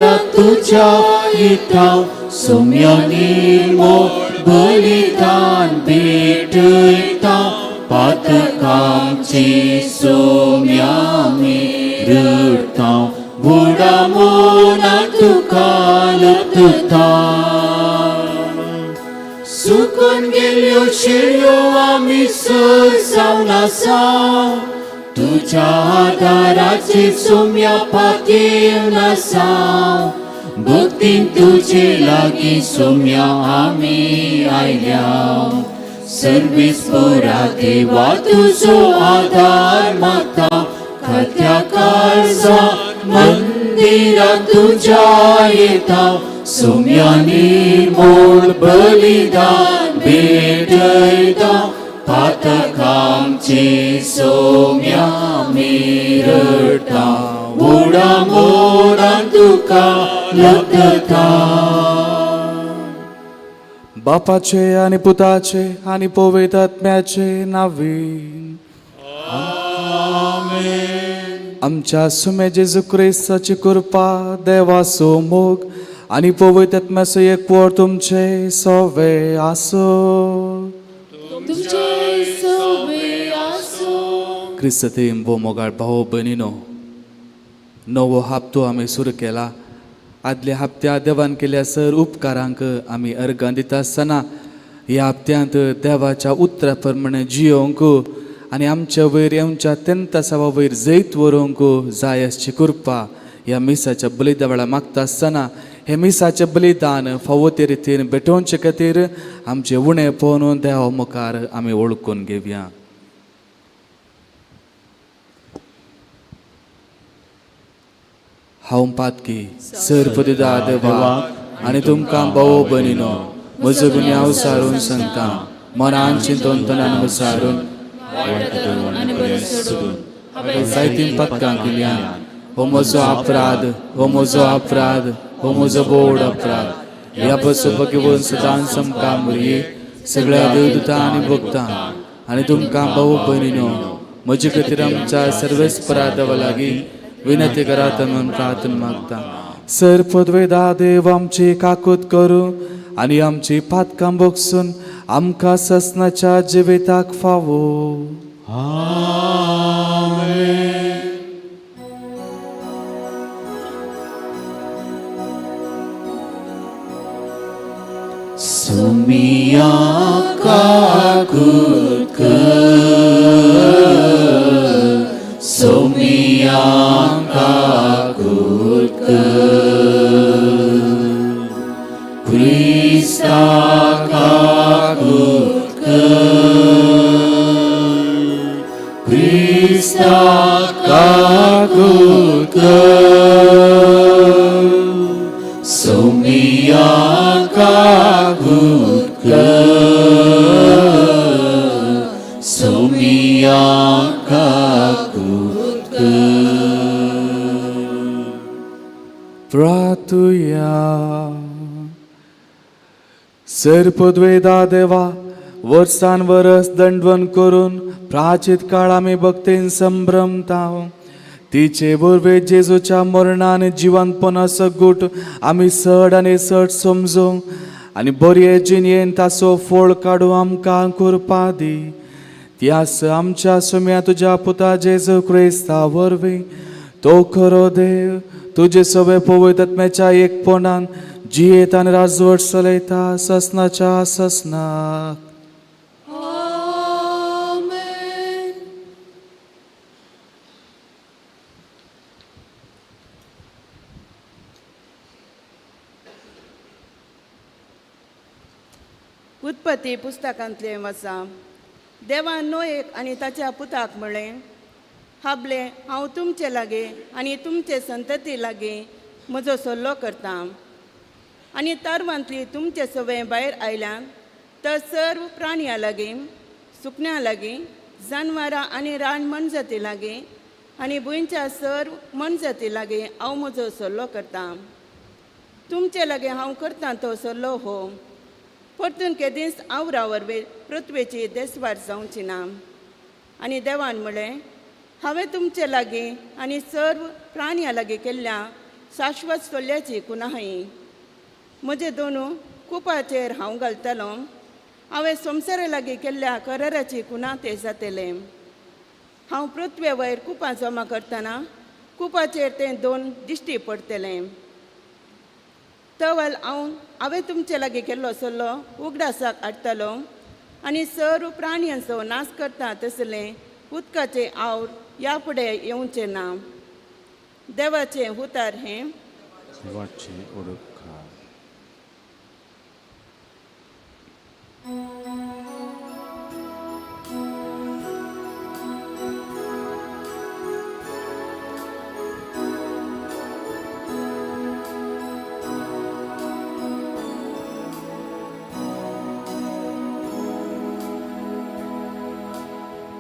तुझ्या इथाव सोम्या निर्मोळ बलिदान भेटयता पातकामची सोम्या मी रडता बुडा मोना तुका लपता सुकून गेल्यो शिळ्यो आमी जावन आसा तुझ्या आदाराचे सोम्या पातयेवन आसा भक्तीन तुजे लागीं सोम्या आमी आयल्या सर्वेस्परा देवा तुजो आदार मागता खात्या काळजा मंदिरांत तुझ्या येता सोम्या निर्मोळ बलिदान भेटयता पातकामची सोम्या मी रडता बुडा मोरान तुका लपता बापाचे आणि पुताचे आणि पवित्र आत्म्याचे नावे आमच्या सुमे जेजू ख्रिस्ताची कृपा देवाचो मोग आणि पवित्र आत्म्याचो एकवट तुमचे सवे आसो क्रिस्तेम वो मोगाळ भाऊ बहिणीनो नवो हप्तो आम्ही सुरू केला आदल्या हप्त्यात देवान केल्या सर उपकारांक आम्ही अर्गां दिता आसतना ह्या हप्त्यांत देवाच्या उतरा प्रमाणे जियोंक आनी आमच्या वयर येवच्या तेंतासावा वयर जैत व्हरूंक जाय आसची कृपा ह्या मिसाच्या बलिदान मागता आसतना हे मिसाचे बलिदान फावो ते रितीन भेटोवचे खातीर आमचे उणें पळोवन देवा मुखार आमी वळखून घेवया. हांव पातकी सर्पदिदा देवाक आनी तुमकां भावो भयणीनो म्हजो गुन्हे हांव सारून सांगता मनान चिंतून तनान विचारून जायतीं पातकां केल्यान हो म्हजो अपराध हो म्हजो अपराध हो म्हजो बोड अपराध ह्या बसोवपाक घेवन सदां समकां मुरये सगळ्या देवदूतां आनी भक्तां आनी तुमकां भाऊ भयणीनो म्हजे खातीर आमच्या सर्वेस्परा देवा लागीं विनंती करात म्हणून प्रार्थना मागता. सर पदवेदा देव आमची काकूत करूं आनी आमची पातकां बगसून आमकां ससनाच्या जिविताक फावो. सोमिया काकूत कर सोमिया काकूत कर क्रिस्ता काकूत कर क्रिस्ता काकूत कर सोमिया काकूत कर सोमिया काकूत कर. प्रार्थुया. सर पदवेदा देवा वर्सान वरस दंडवन करून प्राचीत काळ आमी भक्तीन संभ्रमता तिचे वरवे जेजूच्या मरणान जिवंतपणाचो गूट आमी चड आनी चड समजूंक आनी बरे जिणेन ताचो फळ काडूं आमकां कृपा दी. त्यास आमच्या सुम्या तुज्या पुता जेजू क्रिस्ता वरवीं तो खरो देव तुजे सगळे पवित्र आत्म्याच्या एकपणान जियेत आनी राजवट चलयता ससनाच्या ससनाक. उत्पत्ती पुस्तकांतले वाचा. देवान नोएक आनी ताच्या पुताक म्हळें, हाबले हांव तुमचे लागीं आनी तुमचे संतती लागीं म्हजो सल्लो करता आनी तरवंतली तुमचे सवय भायर आयल्यान तर सर्व प्राणयां लागीं सुकण्यां लागीं जानवरां आनी रान मनजाती लागीं आनी भुंयच्या सर्व मनजाती लागीं हांव म्हजो सल्लो करता. तुमचे लागीं हांव करता तो सल्लो हो. परतून केदीस हांव रावरवे पृथ्वेची देसवाड जावची ना. आनी देवान म्हळें, हांवें तुमचे लागीं आनी सर्व प्राणयां लागीं केल्ल्या शाश्वत सोल्याची कुणाही म्हजे दोनू कुपाचेर हांव घालतलो हांवें संवसारा लागीं केल्ल्या कराराची कुणा ते जातले हांव पृथ्वे वयर कुपां जमा करतना कुपाचेर ते दोन दिश्टी पडटले तवल हांवें तुमचे लागीं केल्लो सल्लो उगडासाक हाडटलो आनी सर्व प्राण्यांचो नाश करता तसलें उदकाचे आवड ह्या फुडें येवचें ना देवाचें उतार हें देवाची ओळखार.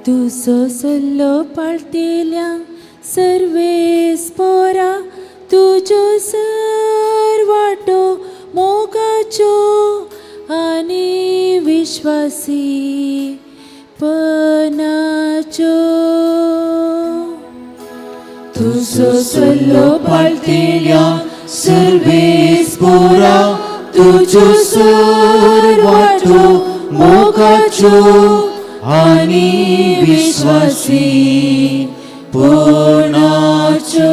तुजो सल्लो पाळटिल्यांक सर्वेस्परा तुज्यो सर्वाटो मोगाच्यो आनी विश्वासी पनाच्यो तुजो सल्लो पाळटिल्यांक सर्वेस्परा तुज्यो सर्वाटो मोगाच्यो आनी विश्वासी पनाच्यो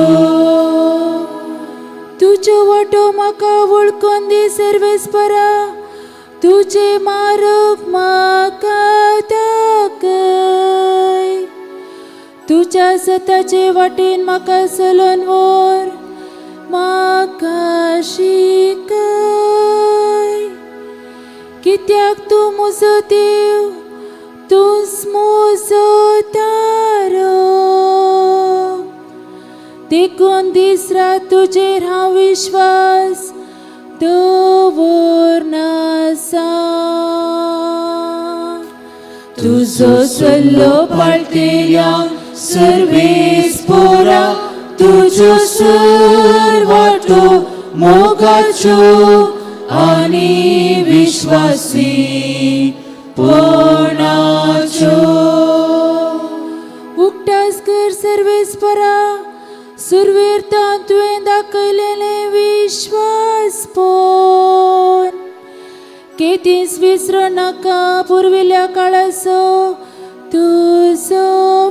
तुज्यो वाटो म्हाका वळखून दी सर्वेस्परा तुजे मार्ग म्हाका दाखय तुज्या सताचे वाटेन म्हाका चलोन व्हर म्हाका शिकय कित्याक तूं म्हजो देव तूंच म्हजो तारो देखून दीस रात तुजेर हांव विश्वास दवरनासा तुजो सल्लो पाळटिल्यांक सर्वेस्परा तुज्यो सर्वाटो मोगाच्यो आनी विश्वासी पनाच्यो उगटास कर सर्वेस्परा सुरवेरता तुवें दाखयलेलें विश्वास पोन केतीच विसरो नाका पुर्विल्ल्या काळाचो तुजो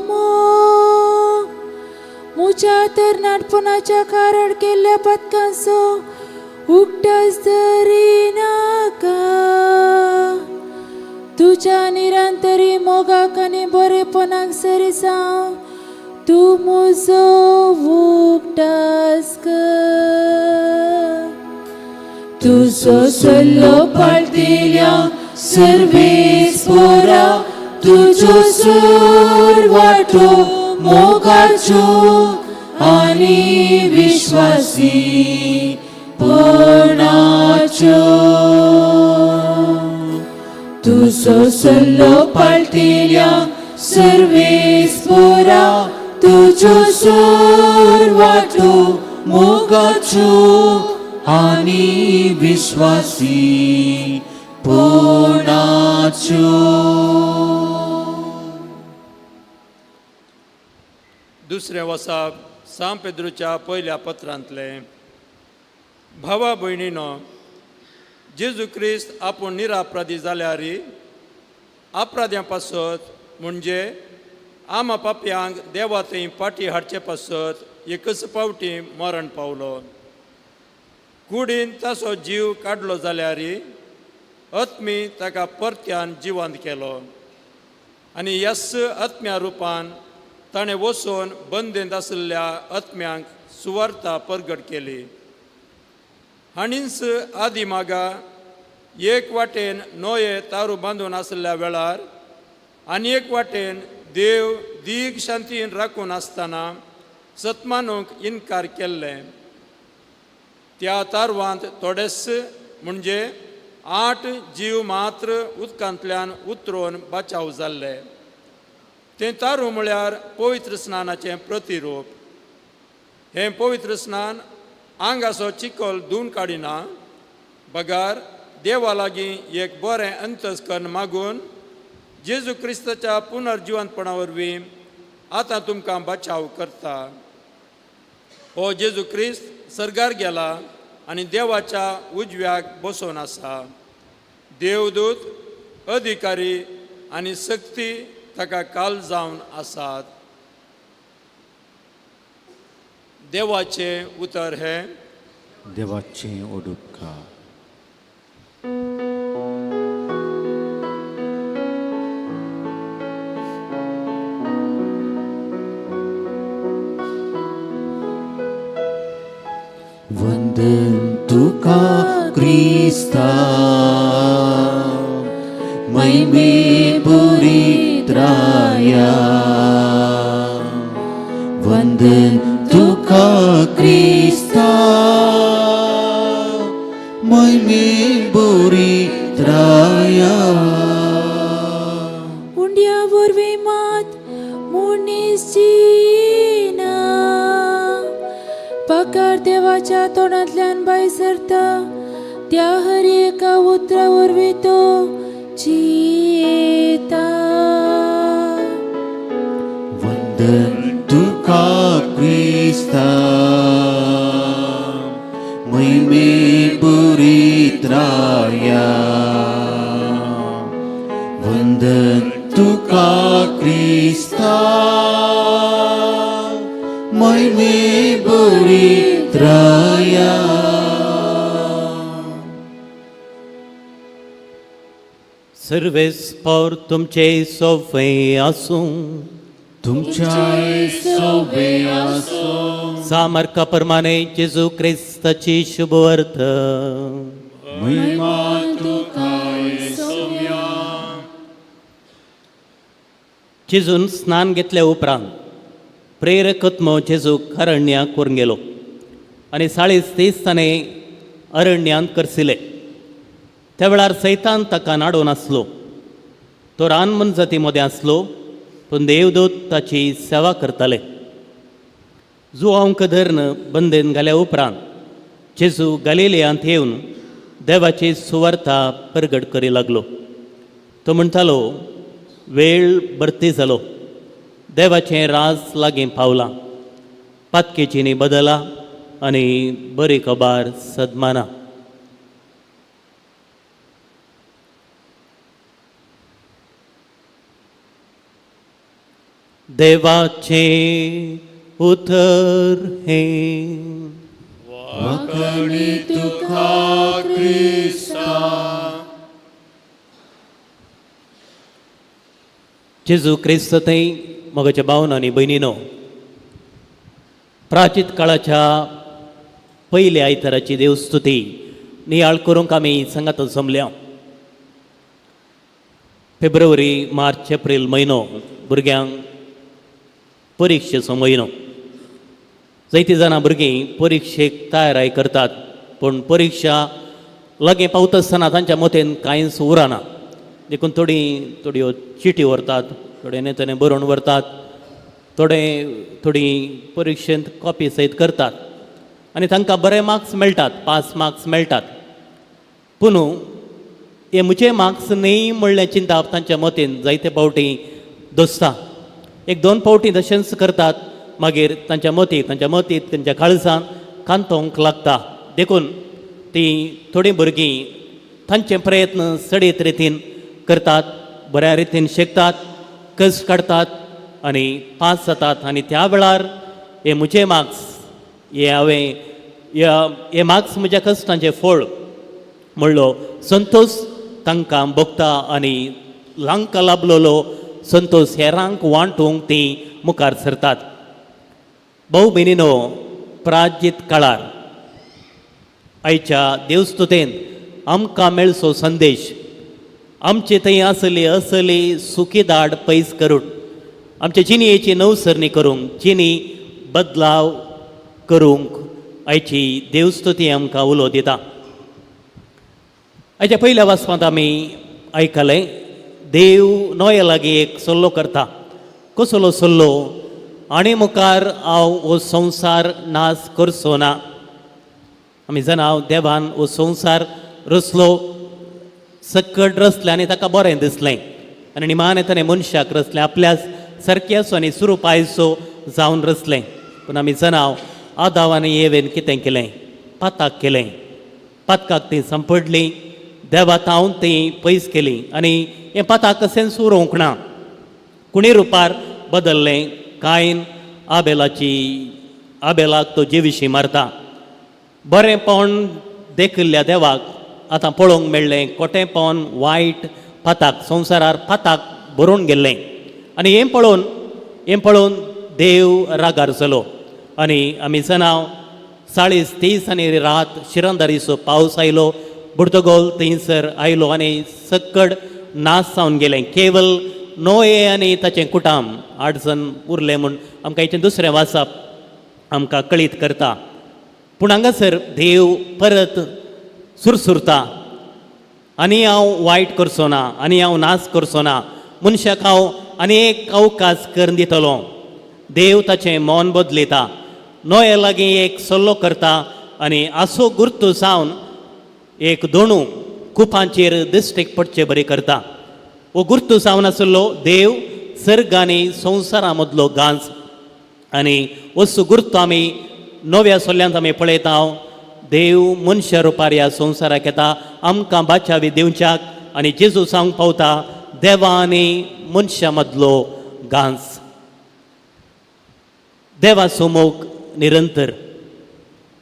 मोग म्हज्या तरणाटपणाच्या कारण केल्ल्या पथकांचो उगटास धरी नाका तुज्या निरंतरी मोगाक आनी बरेपणाक सरी जावं तूं म्हजो उगटास कर तुजो सल्लो पाळटिल्यांक सर्वेस्परा तुज्यो सर्वाटो मोगाच्यो आनी विश्वासी पनाच्यो तुजो सल्लो पाळटिल्यांक सर्वेस्परा तुज्यो सर्वाटो मोगाच्यो आनी विश्वासी पनाच्यो दुसरें वसाप सांत पेद्रूच्या पयल्या पत्रांतले भावा भयणीनो जेजू क्रिस्त आपूण निरापराधी जाल्यार अपराध्यां पासत म्हणजे आमा पापयांक देवा थंय पाटी हाडचे पासत एकच पावटी मरण पावलो कुडीन ताचो जीव काडलो जाल्यार आत्मी ताका परत्यान जिवंत केलो आनी यस आत्म्या रुपान ताणें वचून बंदेंत आशिल्ल्या आत्म्यांक सुवार्ता परगट केली हाणींच आदी मागा एक वाटेन नोये तारू बांदून आशिल्ल्या वेळार आनी एक वाटेन देव दीग शांतीन राखून आसतना सतमानूक इन्कार केल्ले त्या तारवांत थोडेच म्हणजे 8 जीव मात्र उदकांतल्यान उतरून बचाव जाल्ले तें तारू म्हळ्यार पवित्र स्नानाचें प्रतिरूप हें पवित्र स्नान आंगाचो चिकोल धुवन काडिना बगार देवा लागीं एक बरें अंतस्करण मागून जेजू क्रिस्ताच्या पुनर्जिवंतपणा वरवीं आतां तुमकां बचाव करता हो जेजू क्रिस्त सर्गार गेला आनी देवाच्या उजव्याक बसोवन आसा. देवदूत अधिकारी आनी सक्ती ताका काल जावन आसात. देवाचे उतर हे देवाचें ओडुपकार. वंदन तुका क्रिस्ता महिमे बरीत राया. वंदन तुका क्रिस्ता महिमे बरीत राया. उंड्या वरवे मात मुनीस जीना पकार देवाच्या तोंडांतल्यान भायर सरता त्या हर एका उतरा वरवीं तो जियेता. वंदन तुका क्रिस्ता महिमे बरीत राया. वंदन तुका क्रिस्ता महिमे बरीत राया. सर्वेस्पर तुमचे सोफे आसूं. तुमच्या सोबे आसूं. सामर्था प्रमाणे जेजू क्रिस्ताची शुभ अर्थ. महिमा तुका येसुया. जेजून स्नान घेतल्या उपरांत प्रेरकत्म जेजूक अरण्याक व्हरून गेलो आनी 30 ताणें अरण्यांत करसिले. त्या वेळार सैतान ताका नाडून आसलो. तो रानमन जाती मदें आसलो पूण देवदूत ताची सेवा करताले. जुआंक धरून बंदेन घाल्या उपरांत जेजू गलिलियांत येवन देवाची सुवार्ता प्रगट करी लागलो. तो म्हणटालो, वेळ भरती जालो, देवाचें राज लागीं पावलां. पातकेची न्ही बदला आनी बरी खबर सदमाना. देवाचे उतर हे वाकणी तुका क्रिस्ता. जेजू क्रिस्त थंय मोगाच्या भावन आनी भयणीनो, प्राचीत काळाच्या पयल्या आयताराची देवस्तुती नियाळ करूंक आमी संगात जमल्या. फेब्रुवारी, मार्च, एप्रील म्हयनो भुरग्यांक परिक्षेचो म्हयनो. जायतीं जाणां भुरगीं परिक्षेक तयाराय करतात, पूण परिक्षा लागीं पावता आसतना तांच्या मतेन कांयच उरना. देखून थोड्यो चिटी व्हरतात, थोडे नेताने बरोवन व्हरतात, थोडी परिक्षेंत कॉपी सयत करतात आनी तांकां बरे मार्क्स मेळटात, पास मार्क्स मेळटात. पूण हे म्हजे मार्क्स न्ही म्हणलें चिंताप तांच्या मतेन जायते फावटी दसता. 1-2 फावटी तशेंच करतात, मागीर तांच्या मतींत तांच्या काळजान कांतोंक लागता. देखून तीं थोडीं भुरगीं तांचे प्रयत्न सडीत रितीन करतात, बऱ्या रितीन शिकतात, कश्ट काडतात आनी पास जातात. आनी त्या वेळार हे म्हजे मार्क्स, हे मार्क्स म्हज्या कश्टांचे फळ म्हणलो संतोश तांकां भोगता आनी लांक लाभलोलो संतोष हेरांक वांटूंक तीं मुखार सरतात. भाऊ भयणीनो, प्राचीत काळार आयच्या देवस्तुतेन आमकां मेळचो संदेश आमचे थंय असली सुखी दाड पयस करून आमच्या जिणयेची नवसरणी करूंक, जिणी बदलाव करूंक आयची देवस्तुती आमकां उलो दिता. आयच्या पयल्या वाचपांत आमी आयकलें, देव नोये लागीं एक सल्लो करता. कसलो सल्लो? आनी मुखार हांव हो संवसार नाश करचो ना. आमी जाणा देवान हो संवसार रचलो, सकट रचलें आनी ताका बरें दिसलें आनी निमाणे ताणें मनशाक रचलें, आपल्या सारक्याचो आनी सुरूपायचो जावन रचलें. पूण आमी जाणा आदाव आनी येवेन कितें केलें पाताक केलें पातकाक ती संपडली देवा तावन ती पयस केली आनी हें पाताक कशें सुरोवंक ना कुणी रुपार बदल्लें कायन आबेलाक तो जेविशी मारता बरेंपण देखिल्ल्या देवाक आतां पळोवंक मेळ्ळें खोटेंपण वायट पाताक संवसारार पाताक भरून गेल्लें आनी हें पळोवन देव रागार जालो आनी आमी जनाव 40-30 आनी रात शिरंदारीचो पावस आयलो बुडतगोल थंयसर आयलो आनी सक्कड नाश जावन गेलें केवल नोये आनी ताचें कुटाम 8 जण उरले म्हूण आमकां हेचें दुसरें वाचप आमकां कळीत करता पूण हांगासर देव परत सुरसुरता आनी हांव वायट करचो ना आनी हांव नाश करचो ना मनशाक हांव आनी एक अवकाश करून दितलो देव ताचें मौन बदलिता नोये लागीं एक सल्लो करता आनी आसो गुर्तू जावन एक दोणू कुपांचेर दिश्टीक पडचे बरें करता हो गुर्तू जावन आसलो देव सर्ग आनी संवसारा मदलो गांज आनी असो गुर्तू आमी नव्या सोल्यांत आमी पळयता देव मनशा रुपार ह्या संवसाराक येता आमकां बाचावी दिवच्याक आनी जेजू सांग पावता देवा आनी मनशा मदलो गांज देवा समोक निरंतर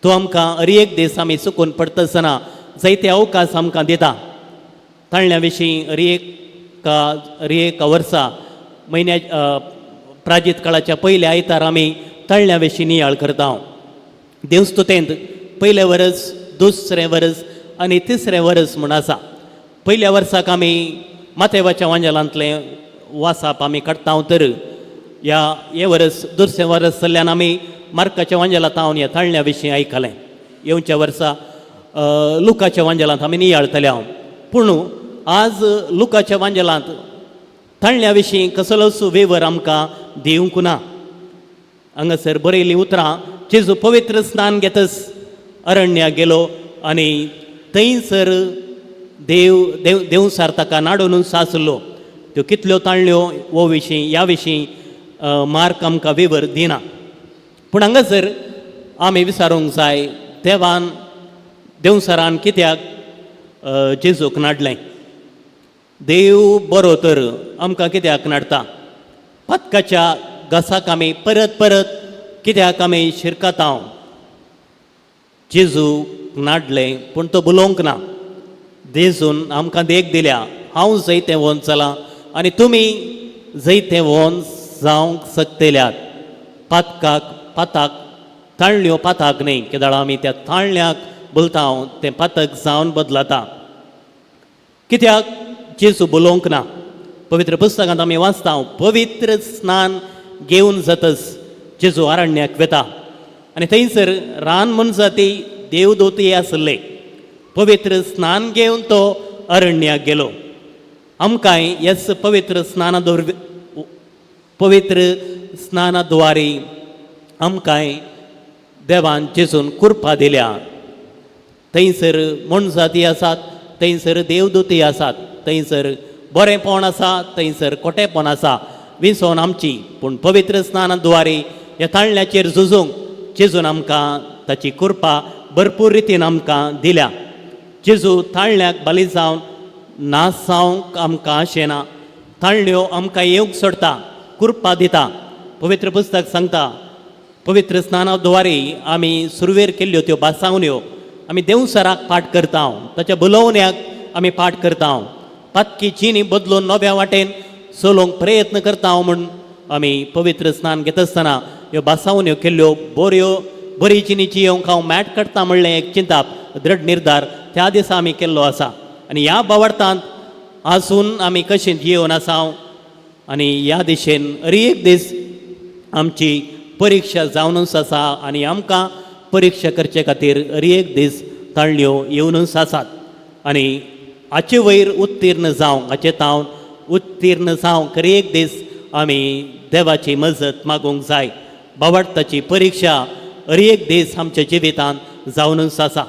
तो आमकां हर एक दीस आमी चुकून पडटा आसतना जायते अवकाश आमकां दिता ताळण्या विशीं हर एक वर्सा म्हयन्या प्राजीत काळाच्या पयल्या आयतार आमी ताळण्या विशीं नियाळ करता देवस्तुतेंत पयले वर्स दुसरें वर्स आनी तिसरें वर्स म्हूण आसा पयल्या वर्साक आमी माथेवाच्या वांजेलांतलें वाचप आमी काडटा तर हे वर्स दुसरें वर्स जाल्ल्यान आमी मार्काच्या वांजेलांत हांव ह्या ताळण्या विशीं आयकलें येवच्या वर्सा लुकाच्या वांजेलांत आमी नियाळतले हांव पूण आज लुकाच्या वांजेलांत ताळण्या विशीं कसलोच वेवर आमकां दिवंक ना हांगासर बरयलीं उतरां जेजू पवित्र स्नान घेतस अरण्याक गेलो आनी थंयसर देवसार ताका नाडून सासलो त्यो कितल्यो ताळण्यो हो विशीं ह्या विशीं मार्क आमकां वेवर दिना पूण हांगासर आमी विचारूंक जाय देवसरान कित्याक जेजूक नाडलें देव बरो तर आमकां कित्याक नाडटा पातकाच्या घासाक आमी परत परत कित्याक आमी शिरकाता जेजू नाडलें पूण तो बुलोवंक ना जेजून आमकां देख दिल्या हांव जैतें वोन चलां आनी तुमी जैतें वोन जावंक शकतल्यात पाताक ताळण्यो पाताक न्ही कित्याक आमी त्या ताळण्याक बोलता तें पातक जावन बदलता कित्याक जेजू बुलोवंक ना पवित्र पुस्तकांत आमी वाचता पवित्र स्नान घेवन जातस जेजू अरण्याक वेता आनी थंयसर रान मनजा ती देवदूती आसले पवित्र स्नान घेवन तो अरण्याक गेलो आमकांय ह्याच पवित्र स्नानाद्वारे आमकांय देवान जेजून कृपा दिल्या थंयसर मनजाती आसात थंयसर देवदूती आसात थंयसर बरेंपण आसा थंयसर खोटेपण आसा विसोन आमची पूण पवित्र स्नानाद्वारे ह्या ताळण्याचेर झुजूंक जेजून आमकां ताची कृपा भरपूर रितीन आमकां दिल्या जेजू ताळण्याक बली जावन नाश जावंक आमकां आशेना ताळण्यो आमकां येवंक सोडटा कृपा दिता पवित्र पुस्तक सांगता पवित्र स्नानाद्वारे आमी सुरवेर केल्ल्यो त्यो बासावण्यो आमी देवसराक पाठ करता ताच्या बुलोवण्याक आमी पाठ करता पातकी चिनी बदलून नव्या वाटेन चलोवंक प्रयत्न करता म्हूण आमी पवित्र स्नान घेता आसतना ह्यो बासावण्यो केल्ल्यो बरी चिनीची येवंक हांव मॅट काडटा म्हणलें एक चिंताप दृढ निर्धार त्या दिसा आमी केल्लो आसा आनी ह्या बावर्तांत आसून आमी कशें जियोवन आसा आनी ह्या दिशेन हर एक दीस आमची परिक्षा जावनूच आसा आनी आमकां परिक्षा करचे खातीर हर एक दीस ताळण्यो येवनूच आसात आनी हाचे वयर उत्तीर्ण जावंक हाचे तावन उत्तीर्ण जावंक हर एक दीस आमी देवाची मजत मागूंक जाय बावडताची परिक्षा हर एक दीस आमच्या जिवितांत जावनूच आसा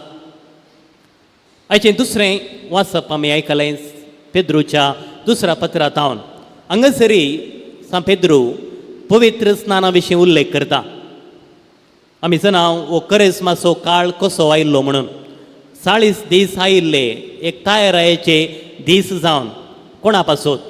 हाचें दुसरें वाचप आमी आयकलें पेद्रूच्या दुसऱ्या पत्रांत हांगासरी सा पेद्रू पवित्र स्नाना विशीं उल्लेख करता आमी जनाव हो करेस्माचो काळ कसो आयिल्लो म्हणून 40 दीस आयिल्ले एक तायरायेचे दीस जावन कोणा पासत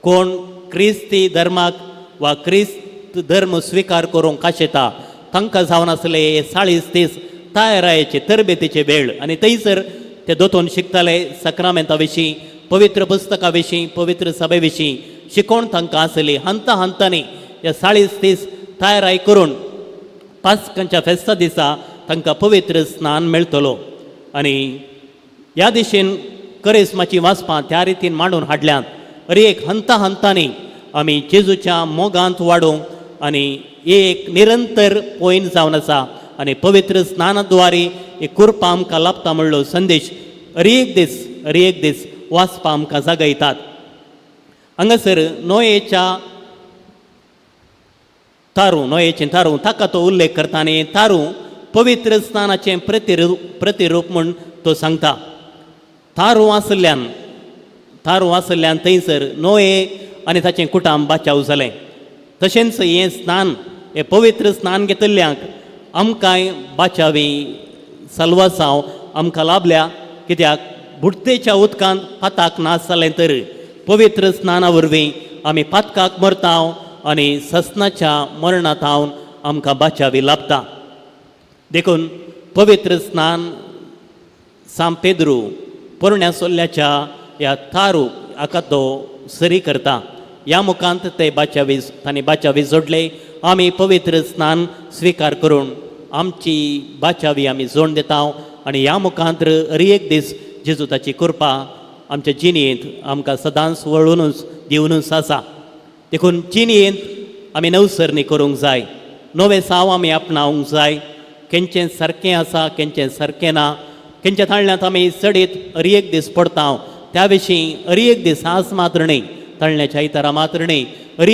कोण क्रिस्ती धर्माक वा क्रिस्त धर्म स्विकार करूंक काशेता तांकां जावन आसले हे 40 दीस तायरायेचे तरबेतीचे वेळ आनी थंयसर ते दोतोन शिकताले सक्रामेंता विशीं पवित्र पुस्तका विशीं पवित्र सभे विशीं शिकोवण तांकां आसली हंता हंतांनी हे 40 दीस तायराय करून पास्कांच्या फेस्ता दिसा तांकां पवित्र स्नान मेळटलो आनी ह्या दिशेन करेस्माची वाचपां त्या रितीन मांडून हाडल्यांत एक हंता हंतांनी आमी जेजूच्या मोगांत वाडूंक आनी एक निरंतर पॉयंट जावन आसा आनी पवित्र स्नानाद्वारे एक कुरपा आमकां लाभता म्हणलो संदेश एक दीस वाचपा आमकां जागयतात हांगासर नोयेच्या नोयेचें तारू ताका तो उल्लेख करता आनी तारू पवित्र स्नानाचें प्रतिरूप म्हूण तो सांगता तारू आसल्यान थंयसर नोये आनी ताचें कुटुंब बाचाव जालें तशेंच हें स्नान हें पवित्र स्नान घेतिल्ल्यांक आमकांय बाचावी सल्वासांव आमकां लाभल्या कित्याक बुडतेच्या उदकांत पाताक नास जालें तर पवित्र स्नाना वरवीं आमी पातकाक मरताव आनी ससनाच्या मरणांतावन आमकां बाचावी लाभता देखून पवित्र स्नान सांत पेद्रू पोरण्या सोल्ल्याच्या ह्या तारू हाका तो सरी करता ह्या मुखांत ते तांणी बाचावी जोडले आमी पवित्र स्नान स्विकार करून आमची बाचावी आमी जोड दिताव आनी ह्या मुखांत एक दीस जेजू ताची कृपा आमच्या जिणेंत आमकां सदांच वळूनच दिवनूच आसा देखून जिणेंत आमी नवसरणी करूंक जाय नवे साव आमी आपणावंक जाय केंचें सारकें आसा केंचें सारकें ना केंच्या ताळण्यांत आमी चडीत एक दीस पडता त्या विशीं एक दीस आज मात्र न्ही ताळण्याच्या इतरा मात्र न्ही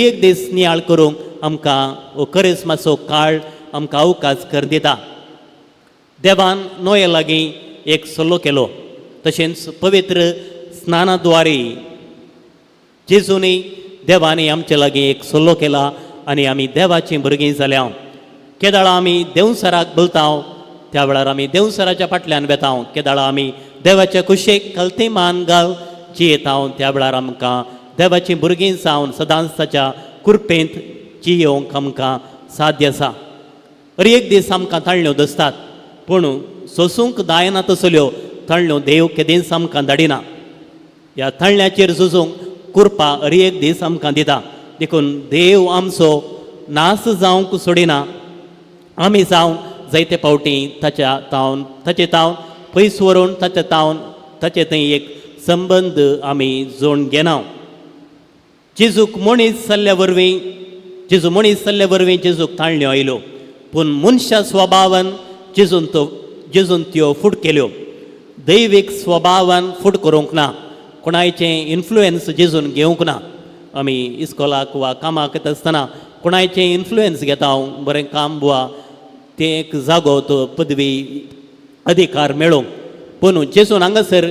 एक दीस नियाळ करूंक आमकां हो करेस्माचो काळ आमकां अवकाश कर दिता देवान नोये लागीं एक सल्लो केलो तशेंच पवित्र स्नानाद्वारे जेजूनी देवानी आमचे लागीं एक सल्लो केला आनी आमी देवाचीं भुरगीं जाल्या केदाळा आमी देवसराक बोलताव त्या वेळार आमी देवसराच्या फाटल्यान वेताव केदाळा आमी देवाच्या कुशेक कलती मान घाल जियेताव त्या वेळार आमकां देवाचीं भुरगीं जावन सदांच ताच्या कुरपेंत जियोवंक आमकां साध्य आसा एक दीस आमकां ताळण्यो दसतात पूण सोसूंक दायना तसल्यो ताळण्यो देव केदेंच आमकां धाडिना ह्या ताळण्याचेर झुजूंक कुरपा एक दीस आमकां दिता देखून देव आमचो नास जावंक सोडिना आमी जावन जायते फावटी ताचे तावन पयस व्हरून ताचे थंय एक संबंद आमी जोड घेना जेजूक मनीस जाल्ल्या वरवीं जेजूक ताळण्यो आयल्यो पूण मनशा स्वभावान जेजून त्यो फूट केल्यो दैवीक स्वभावान फूट करूंक ना कोणायचें इन्फ्लुएन्स जेजून घेवंक ना आमी इस्कॉलाक वा कामाक येता आसतना कोणायचें इन्फ्लुएन्स घेता बरें काम बुवा तें एक जागो तो पदवी अधिकार मेळोवंक पूण जेजून हांगासर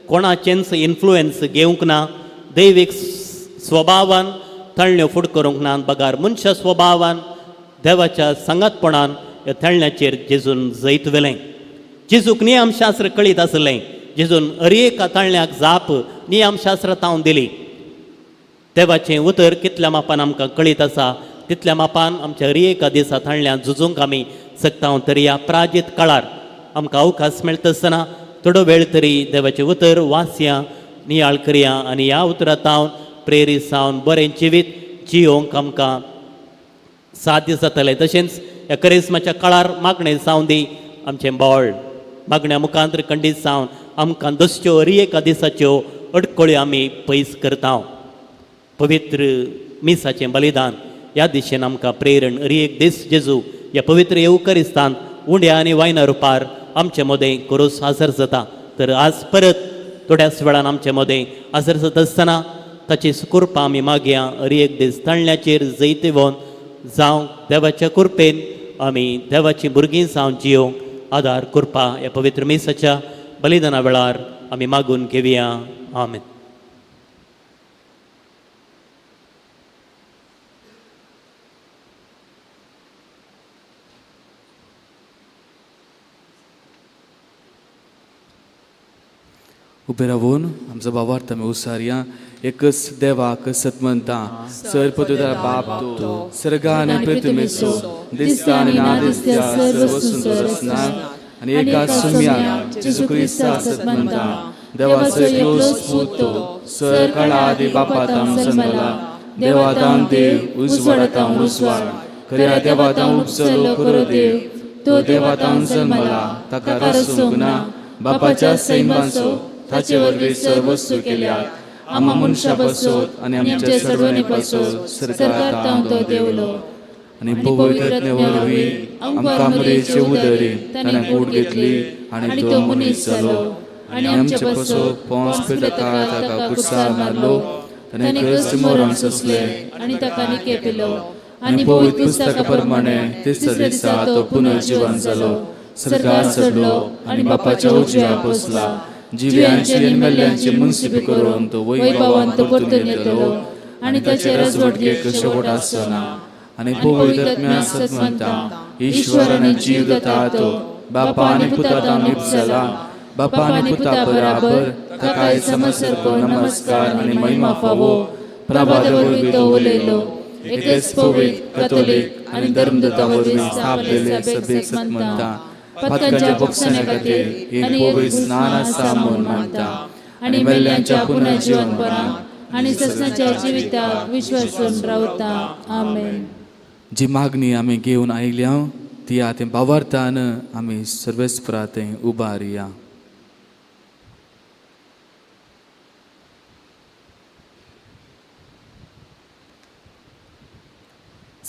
कोणाचेंच इन्फ्लुएन्स घेवंक ना दैवीक स्वभावान ताळण्यो फूट करूंक ना बगार मनशा स्वभावान देवाच्या सांगातपणान ह्या ताळण्याचेर जेजून जैत वेलें जेजूक नियमशास्त्र कळीत आसलें जेजून एका ताळण्याक जाप नियमशास्त्र तावन दिली देवाचें उतर कितल्या मापान आमकां कळीत आसा तितल्या मापान आमच्या एका दिसा ताळण्यांत झुजूंक आमी सकता तरी ह्या प्राजीत काळार आमकां अवकाश मेळटा आसतना थोडो वेळ तरी देवाचें उतर वाचया नियाळ करया आनी ह्या उतरां तावन प्रेरीत जावन बरें जिवीत जियोवंक आमकां साध्य जातलें तशेंच ह्या करिस्माच्या काळार मागणें जावं दी आमचें बोळ मागण्या मुखांतर खंडीत जावन आमकां दसच्यो एका दिसाच्यो अडखळ्यो आमी पयस करता पवित्र मिसाचें बलिदान ह्या दिशेन आमकां प्रेरण एक दीस जेजू ह्या पवित्र येवकरिस्तान उंड्या आनी वायना रुपार आमचे मदें करूस हजर जाता तर आज परत थोड्याच वेळान आमचे मदें हजर जाता आसतना ताची कृपा आमी मागया एक दीस ताळण्याचेर जैते भोवन जावं देवाच्या कृपेन आमी देवाची भुरगीं जावन जियोवंक आदार कृपा ह्या पवित्र मिसाच्या बलिदाना वेळार आमी मागून घेवया आमेन. उबे रावून आमचो भावार्थ आमी उसारया. एकच देवाक सत म्हणटा, सर पदुदार बाप तूं सर्गा आनी पृथ्वीचो दिसता आनी ना दिसत्या सर्व वस्तूंचो रचना आनी एका सुम्याक जेजू क्रिस्ता सत म्हणटा. देवाचो एकलोच पूत तो सर काळा आदी बापातां जल्मला. देवातां देव उजवाडातां उजवाड खऱ्या देवातां उपजलो खरो देव. तो देवातां जल्मला ताका रसूंक ना. बापाच्या सैमाचो ताचे वरवीं सर्व वस्तू केल्यात. आम्हा मनशां पासत आनी आमच्या सर्वांनी पासत सरकारांत तो देवलो. आनी पवित्रत्ने वरवीं आमकां मरेचे उदरी ताणें कूड घेतली आनी तो मनीस जालो. आनी आमचे पासत पोंस पिलाताक ताका कुर्सार मारलो. ताणें क्रस्ट मरण सोंसलें आनी ताका निके पिलो. आनी पवित्र पुस्तका प्रमाणे तिसऱ्या दिसा तो पुनर्जीवन जालो. सरकार चडलो आनी बापाच्या उजव्याक बसला. जिव्यांची आनी मेल्ल्यांची मुनसिबी करून तो वैभवान तो परतून येतलो. आनी ताचे राजवटकेक शेवट आसना. आनी पवित्र आत्म्या सत म्हणटा, ईश्वरान जीव दिता तो बापा आनी पुतां मीत जाला. बापा आनी पुता बराबर ताकाय समसर्पो नमस्कार आनी महिमा फावो. प्रभात वरवीं तो उलयलो. एकच पवित्र कॅथोलीक आनी धर्मदत्ता वरवीं स्थापलेले सभेक सत म्हणटा. पतकांच्या बक्षणे खातीर एक पवित्र स्नान आसा म्हूण मानता. आनी मेल्ल्यांच्या पुनर्जीवनपणाक आनी ससनाच्या जिविताक विश्वासून रावता. आमेन. जी मागणी आमी घेवन आयल्या ती आतां भावार्थान आमी सर्वेस्परात उबारया.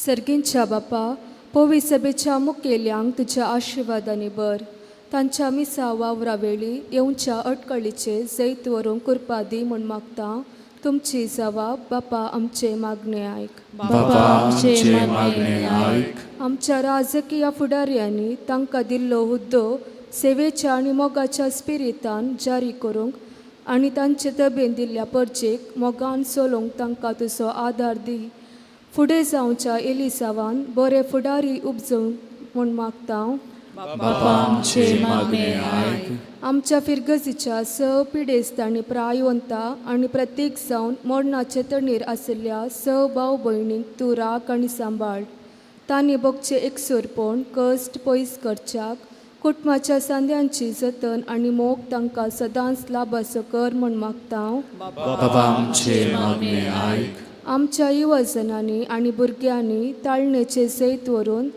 सर्गींच्या बापा, पवित्र सभेच्या मुखेल्यांक तुज्या आशिर्वादांनी भर. तांच्या मिसा वावरा वेळी येवच्या अडकळीचे जैत व्हरूंक कृपा दी म्हूण मागता. तुमची जबाब बापा आमचे मागणे आयक. आमच्या राजकीय फुडाऱ्यांनी तांकां दिल्लो हुद्दो सेवेच्या आनी मोगाच्या स्पिरितान जारी करूंक आनी तांचे तबेन दिल्ल्या परजेक मोगान चलोवंक तांकां तुजो आदार दी. फुडें जावच्या एलिसावान बरे फुडारी उपजूंक म्हूण मागता. आमच्या फिरगजीच्या स पिडेस्त आनी प्रायवंतां आनी प्रत्येक जावन मरणाचे तणीर आशिल्ल्या स भाव भयणींक तूं राख आनी सांबाळ. तांणी भोगचे एकसुरपण कश्ट पयस करच्याक कुटुंबाच्या सांद्यांची जतन आनी मोग तांकां सदांच लाभाचो कर म्हूण मागता. आमच्या युवजनांनी आनी भुरग्यांनी ताळणेचे जैत व्हरून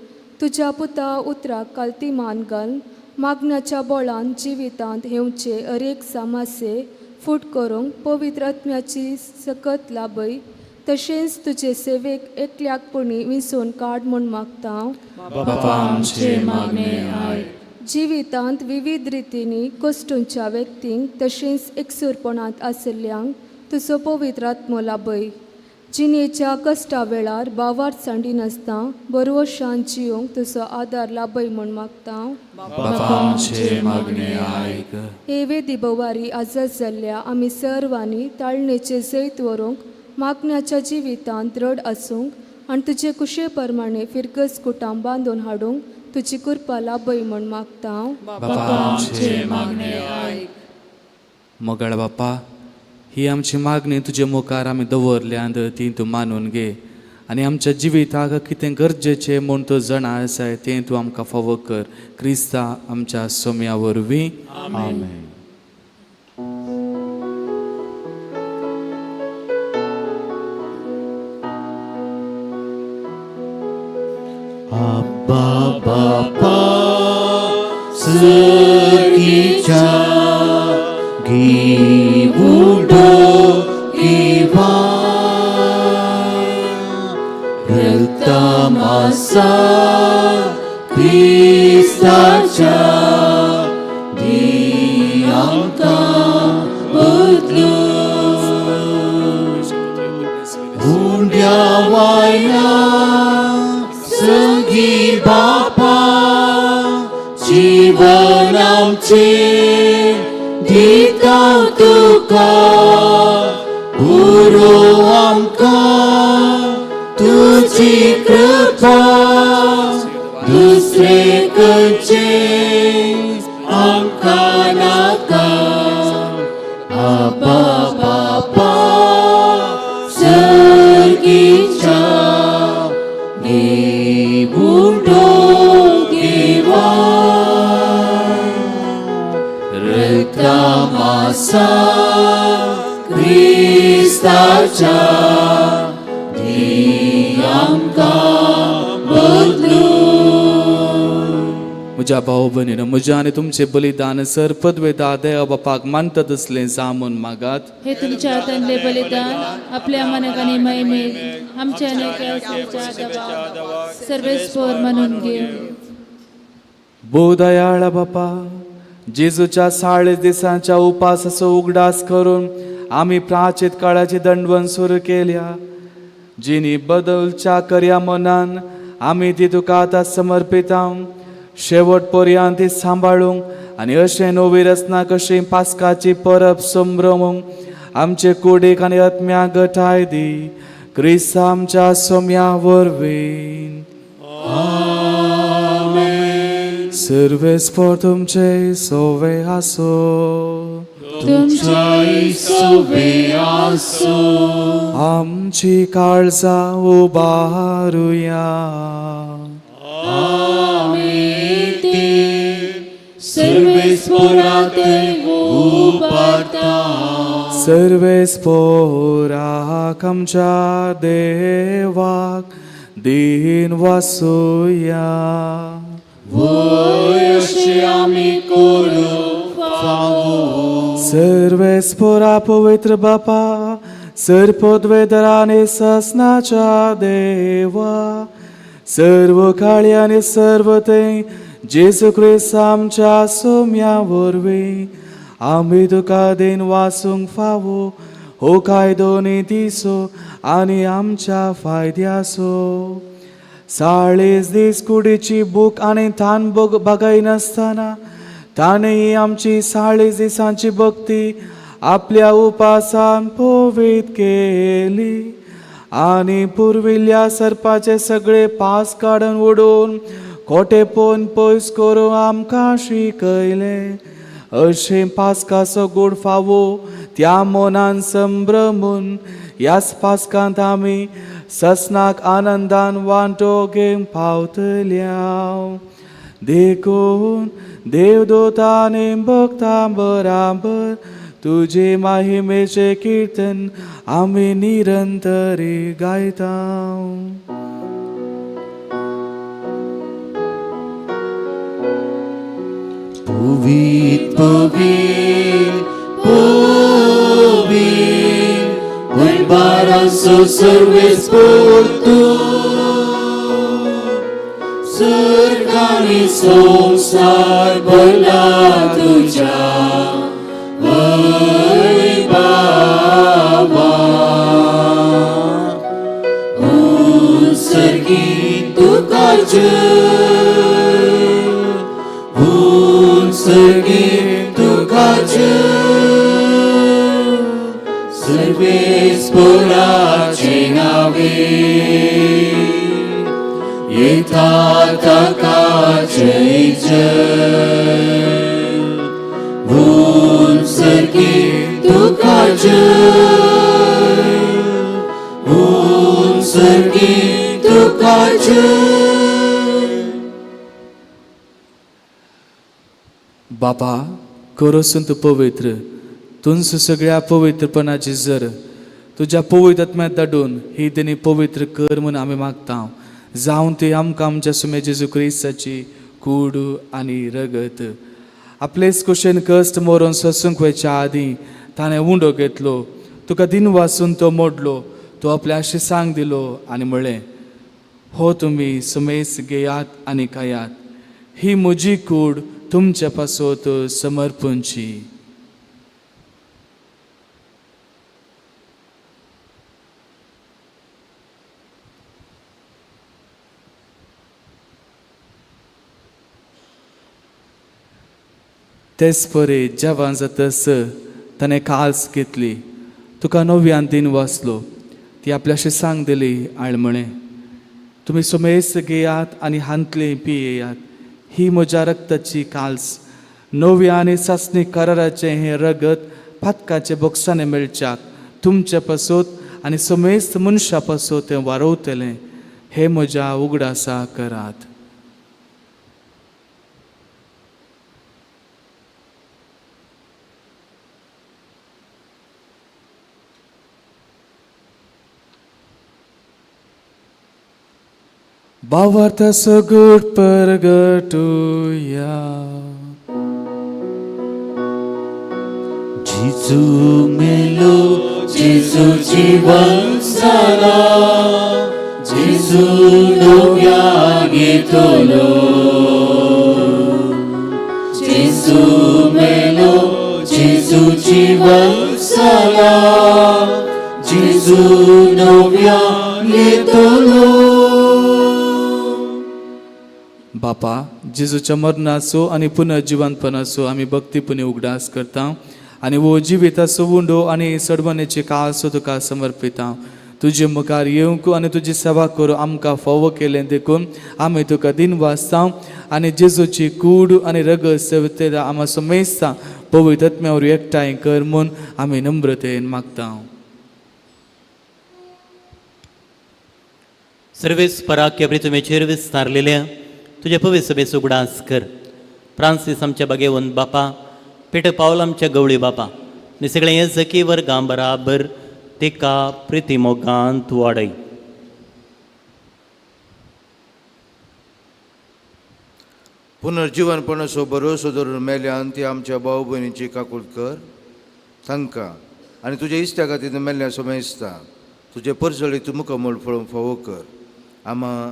तुज्या पुता उतराक कालती मान घाल. मागण्याच्या बोळान जिवितांत येवचे हरेक सामासे फूट करूंक पवित्र आत्म्याची सकत लाभय. तशेंच तुजे सेवेक एकल्याकपणी विसरून काड म्हूण मागता. जिवितांत विविध रितींनी कश्टूंच्या व्यक्तींक तशेंच एकसुरपणांत आशिल्ल्यांक तुजो पवित्र आत्मो लाभय. जिणेच्या कश्टा वेळार भावार्थ सांडी नासता बरवशान जियोंक तुजो आदार लाभय म्हूण मागता. हे वेदी बोवारी आजर जाल्ल्या आमी सर्वांनी ताळणेचे जैत व्हरूंक मागण्याच्या जिवितांत दृढ आसूंक आनी तुजे कुशे प्रमाणे फिरगस कुटाम बांदून हाडूंक तुजी कृपा लाभय म्हूण मागता. मोगाळ बापा, ही आमची मागणी तुजे मुखार आमी दवरल्यात ती तूं मानून घे. आनी आमच्या जिविताक कितें गरजेचें म्हूण तूं जाणा आसाय तें तूं आमकां फावो कर. क्रिस्ता आमच्या सोम्या वरवीं. आमेन. आब्बा बापा सर्गीच्या गिवुडो किवा रक्तमासा क्रिस्ताच्या दी आमकां बदलून हुंड्या वाया संगी बापा जीवन आमचे दिता तुका पुरो आमकां तुजी कृपा दुसरे खंयचे आमकां नाका लागिच्या निबुडो घेवा रक्तामासा क्रिस्ताच्या धी आमकां बदलू. म्हज्या भाव भयणीनो, म्हजें आनी तुमचें बलिदान सरपदवेदा देव बापाक मानता तसलें जामून मागात. हे तुमच्या हातांतले बलिदान आपल्या मनकाने महिमेत आमच्या नेक्याच्या दबावाक सर्वेस्पोर म्हणून घे. बोधयाळ बापा, जेजूच्या 40 दिसांच्या उपासाचो उगडास करून आमी प्राचीत काळाची दंडवण सुरू केल्या. जिनी बदलच्या कर्या मनान आमी ती तुका आतां समर्पिता. शेवट पर्यंत ती सांबाळूंक आनी अशें नवी रचना कशी पास्काची परब संभ्रमूंक आमचे कुडीक आनी आत्म्याक घटाय दी. क्रिस्त आमच्या सोम्या वरवीं. सर्वेस्पोर तुमचे सोवे आसो. तुमच्याय सोबे आसो. आमची काळजां उबारुया. सर्वेस्पोरांतय उबारता. सर्वेस्पोराक आमच्या देवाक दिन वासुया. वय अशें आमी करूंक फावो. सर्वेस्पोरा पवित्र बापा, सरपदवेदराने ससनाच्या देवा, सर्व काळी आनी सर्व ते जेजू ख्रिस्त आमच्या सोम्या वरवीं आमी तुका दिन वासूंक फावो. हो कायदो नितीसो आनी आमच्या फायद्याचो. 40 दीस कुडीची बूक आनी थान बगाय नासतना ताणें आमची 40 दिसांची भक्ती आपल्या उपासान पवित केली आनी पुरविल्ल्या सर्पाचे सगळे पास काडून उडोवन कोटेपोन पयस करूं आमकां शिकयले. अशें पास्काचो गोड फावो त्या मनान संभ्रमून ह्याच पास्कांत आमी ससनाक आनंदान वांटो घेवंक पावतल्या. देखून देवदूतांनी भक्तां बराबर तुजे महिमेचे कीर्तन आमी निरंतरी गायता. Puvit, puvit, puvit, Uibaraso सर्वेस्पोर तू. स्वर्ग आणि संसार भरला तुझ्या वैभवा. उत्सर्गी तुका तुकाचे सर्वेस्पोराचे नावे येता ताकाचे उत्सर्गी तुकाचे उत्सर्गी तुकाचे. बापा, करोसून तू पवित्र, तुंच सगळ्या पवित्रपणाची जर तुझ्या पवित्र आत्म्यात धाडून ही तेणी पवित्र कर म्हूण आमी मागता. जावं ती आमकां आमच्या सुमे जेजू क्रिस्ताची कूड आनी रगत. आपलेच कुशेन कश्ट मरून ससूंक वयच्या आदीं ताणें उंडो घेतलो, तुका दिन वासून तो मोडलो, तो आपल्या आशिसांक दिलो आनी म्हळें, हो तुमी सुमेस घेयात आनी खायात, ही म्हजी कूड तुमच्या पासत समर्पणची. तेच परे जेवण जातस ताणें काल्स घेतली, तुका नव्यान दिन वाचलो, ती आपल्याशी सांग दिली आळ म्हळें, तुमी सुमेस घेयात आनी हांतले पियेयात, ही म्हज्या रक्ताची काल्स, नव्या आनी सासणी कराराचें हें रगत फातकाचे बोक्सांनी मेळच्याक तुमचे पासत आनी समेस्त मनशां पासून तें वारोवतलें हे म्हज्या उगडासा करात. भावार्थ सगुड परगटुया. जेजू मेलो, जेजू जिवंत जाला, जेजू दोग्याक येतलो. जेजू मेलो, जेजू जिवंत जाला, जेजू दोग्याक येतलो. बापा, जेजूच्या मरणाचो आनी पुनर्जिवंतपणाचो आमी भक्तीपणी उगडास करता आनी वो जिविताचो उंडो आनी सडमणेची काळसो तुका समर्पिता. तुजे मुखार येवंक आनी तुजी सेवा करूं आमकां फावो केलें देखून आमी तुका दिनवासता आनी जेजूची कूड आनी रगत सेविता आमा समेस्ता पवित्र आत्म्यावर एकठांय कर म्हूण आमी नम्रतेन मागता. सर्वेस्पराक ह्या प्रितमेचेर विस्तारलेल्या तुझ्या पवित्र सभेचो उगडास कर. फ्रांसीस आमच्या बागेवन बापा, पेटर पावल आमच्या गवळी बापा आनी सगळे हे जकी वर्गां बराबर तेका प्रिती मोगांत वाडय. पुनर्जीवनपणाचो भरोसो धरून मेल्यान ती आमच्या भाव भयणीची काकूट कर. तांकां आनी तुज्या इश्ट्या खातीर मेल्ल्या समेस्ता तुजे परजळी तूं मुखामोल फळोवन फावो कर. आम्हा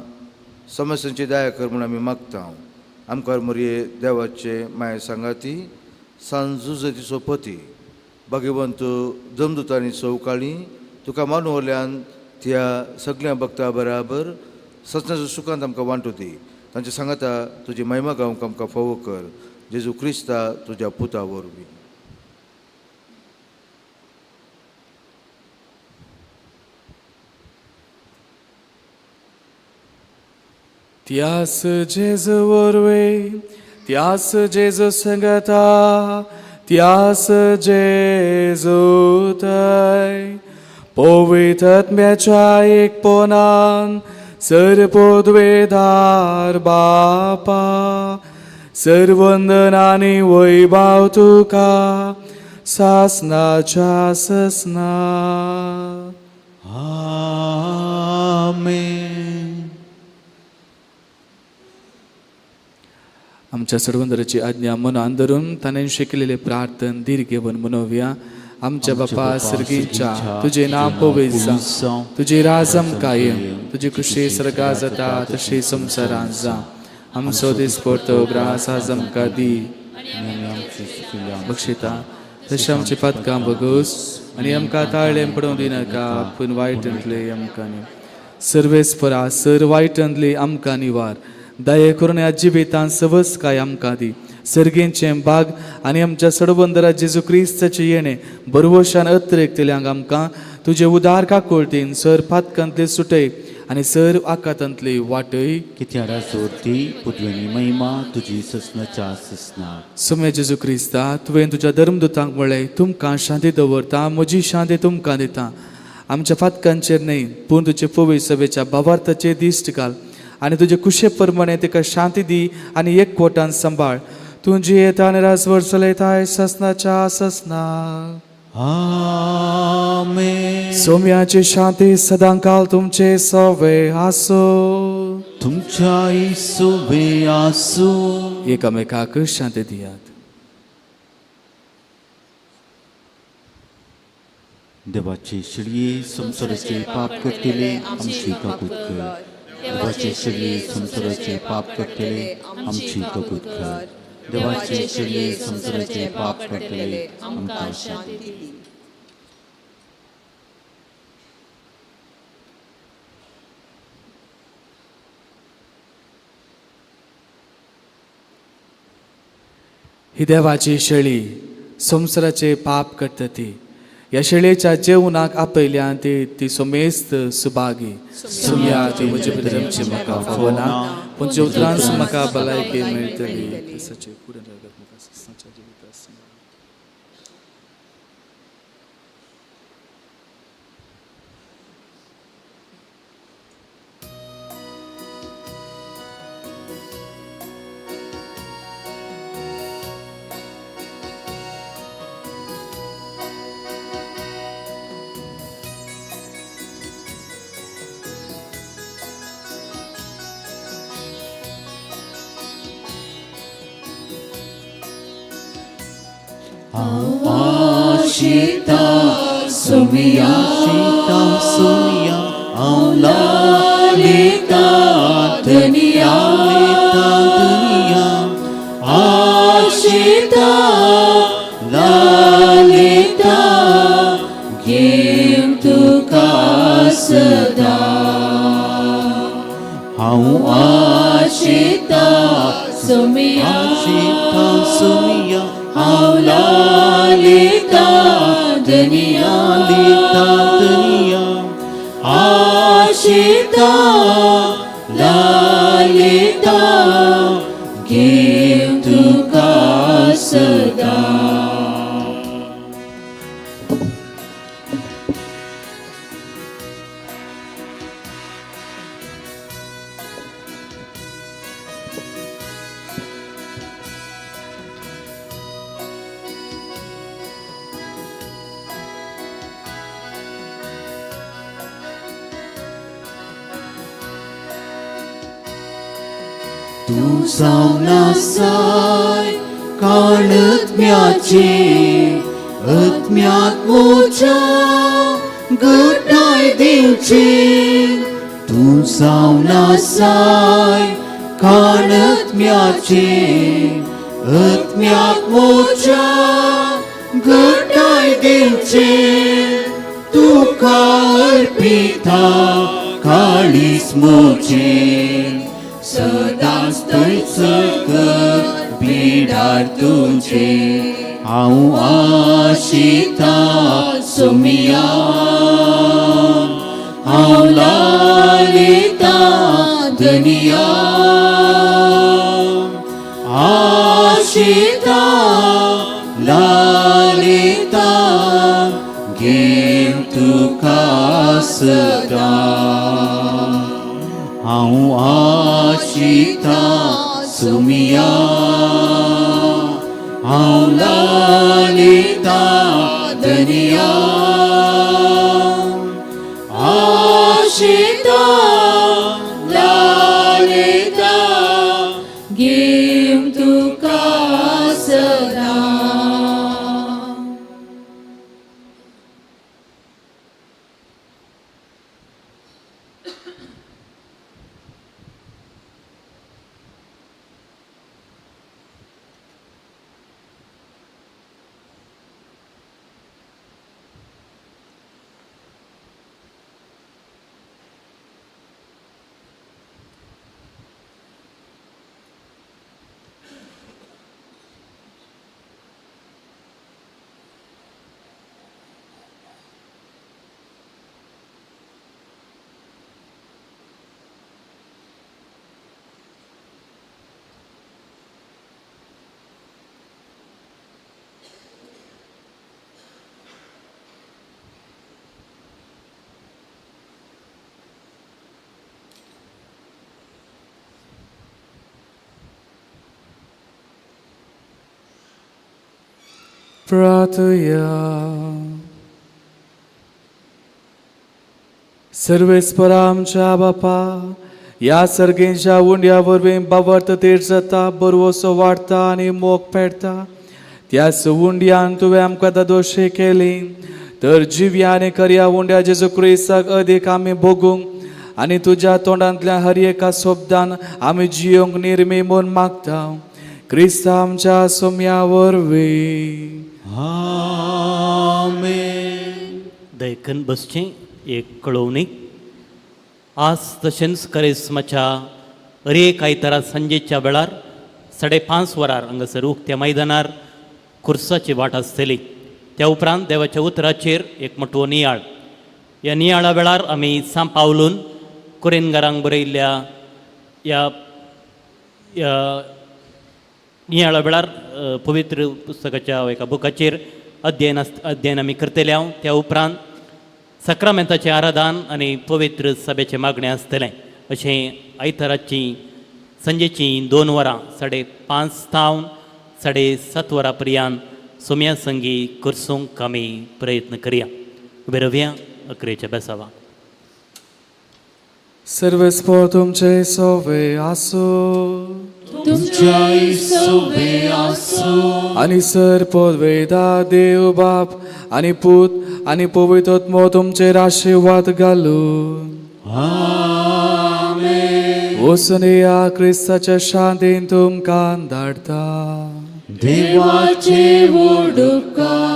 समस्यांची दया कर म्हूण आमी मागता. आमकां मरये देवाचे माय सांगाती सांजुजतीचो पती भगवंत जमदुतांनी चौकाळी तुका मानवल्यान त्या सगळ्या भक्तां बराबर सत्याच्या सुखांत आमकां वांटू दी. तांच्या सांगाता तुजी महिमा गावंक आमकां फावो कर. जेजू क्रिस्ता तुज्या पुता वरवीं. त्यास जेजू वरवे, त्यास जेजू संगता, त्यास जेजू थंय पवित्र आत्म्याच्या एकपणान सर्वोद्वेदार बापा सर्वंदनानी वैभाव तुका सासनाच्या ससना. आमेन. आमच्या सडवंदराची आज्ञा मनान धरून ताणें शिकलेले प्रार्थन दीर घेवन मनोवया. आमच्या बापा सर्गीच्या तुझे नाम पवित्र जावं, तुझे राजम कायम, तुझी खुशी सर्गा जाता तशी संवसारांत जावं. आमचो दिसपडतो ग्रास आज आमकां दी बक्षिता, तशें आमची पातकां बगूस आनी आमकां ताळ्ळें पडूं दिनाका, पूण वायटांतले आमकां न्ही. सर्वेस्परा सर वायटांतली आमकां निवार. दये करून ह्या जिवितांत सवस काय आमकां दी. सर्गेंचें बाग आनी आमच्या सडबंदरा जेजू क्रिस्ताचे येणे बरवशान अत्रेकतल्यांक आमकां तुजे उदार काकोळटीन सर पातकांतले सुटय आनी सर आकांतांतली वाटय. कित्यारा सोरती पुद्वेनी महिमा तुजी ससनाच्या ससना. सुमे जेजू क्रिस्ता, तुवें तुज्या धर्मदुतांक म्हणलें तुमकां शांती दवरता, म्हजी शांती तुमकां दिता. आमच्या फातकांचेर न्हय पूण तुजे पवित्र सभेच्या भावार्थाचेर दिश्ट घाल आनी तुजे कुशे प्रमाणे ताका शांती दी आनी एकवटान सांबाळ. तुजी येता आनी राजवर चलयताय ससनाच्या ससना. आमेन. सोम्याची शांती सदांकाल तुमचे सवे आसो. तुमच्या सोबे आसो. एकामेकाक शांती दियात. देवाचे शिळये संसाराचे पाप करतेले आमची काकूट कर. देवाचे शिळये संसाराचे पाप करतेले आमची काकूट कर. देवाचे शिळये संसाराचे पाप करतेले आमकां शांती दी. ही देवाची शेळी संसाराचे पाप करता ती. ह्या शेळयेच्या जेवणाक आपयल्यान ती सोमेस्त सुभागी. सुम्या ती म्हजे भितरची म्हाका फावना, पूण जेवत्रांच म्हाका भलायकी मेळटली. आशिता सुमिया औलालिता दुनिया आशिता लालिता घेम तुका सदा हांव आशिता सुमिया औलालिता दुनिया आशिता लालिता घेम तुका सदा. तू सावनासाय काळत्म्याचे आत्म्यात्मोच्या घटाय दिवचे तू सावनासाय काळत्म्याचे आत्म्यात्मोच्या घटाय दिवचे तुका अर्पिता काळीस मोचे सदांच थंयसर कर पिडार तुमचे हांव आशिता सुमिया हांव लालिता दुनिया आशिता लालिता घेम तुका सदा हांव आशिता सुमिया हांव लालिता दुनिया आशिता लालिता घेम तुका सदा. प्रार्थया. सर्वेस्परा आमच्या बापा ह्या सर्गेच्या उंड्या वरवीं बावर्त तेर जाता बरवोसो वाडटा आनी मोग पेडटा त्याच उंड्यान तुवें आमकां दादोशी केली तर जिव्या आनी खऱ्या उंड्या जेजू क्रिस्ताक अदीक आमी भोगूंक आनी तुज्या तोंडांतल्या हर एका शब्दान आमी जियोंक निर्मी म्हूण मागता क्रिस्ता आमच्या सोम्या वरवीं. आमेन. दयकन बसचें एक कळवणीक आज तशेंच करिस्माच्या एक आयतारा संजेच्या वेळार 5:30 वरार हांगासर उक्त्या मैदानार खुर्साची वाट आसतली. त्या उपरांत देवाच्या उतराचेर एक मोठो नियाळ. ह्या नियाळा वेळार आमी सांपावलून कुरेनगारांक बरयल्ल्या ह्या नियाळा वेळार पवित्र पुस्तकाच्या एका बुकाचेर अध्ययन आमी करतले हांव. त्या उपरांत सक्रामेंताचें आराधन आनी पवित्र सभेचें मागणें आसतलें अशें आयताराची संजेची 2 वरां 5:30 तावन 7:30 वरां पर्यंत सोम्या संगी करसूंक आमी प्रयत्न करया. उबे रावया अकरेच्या बेसावा. सर्वेस्पर तुमचे सोवे आसूं. तुमच्या सवे आसो आणि सर्पोद वेदा देव बाप आणि पूत आणि पवित्रोत्म तुमचेर आशीर्वाद घालून वसुनेया क्रिस्ताच्या शांतीन तुमकां धाडटा. देवाचे व्हड उपकार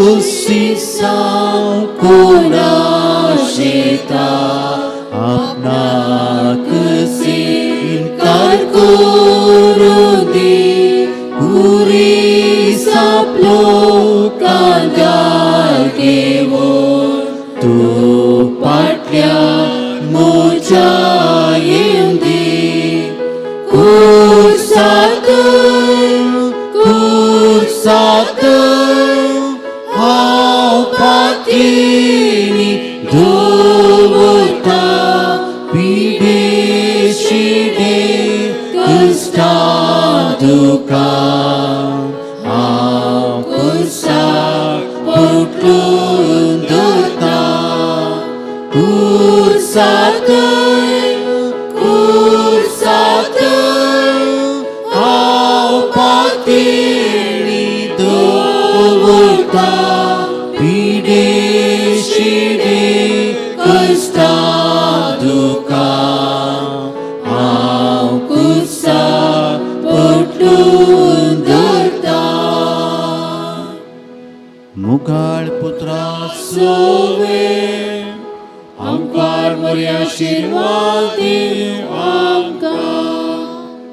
Musuh-sisa kunashita apna kesin kurudi uri saplo kadar kewon tu patya moja yendi kursatu Patini dovota pideshide kustaduka akusa putlundurta kursatu Patini dovota Pideshide kustaduka akusa putlundurta Mughal putra sove amkar mori आशीर्वादी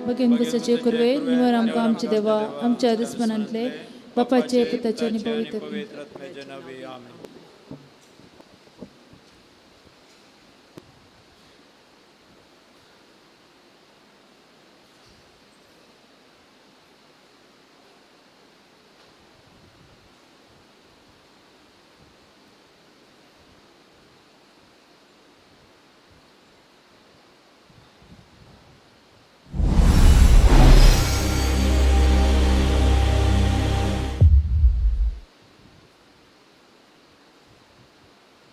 भगेन गुसाचे कुरवे निवर आमकां आमचे देवा आमच्या दुस्मनांतले बापाचे पुताचे आणि पवित्र पवित्र आत्म्याचे नावे आमेन.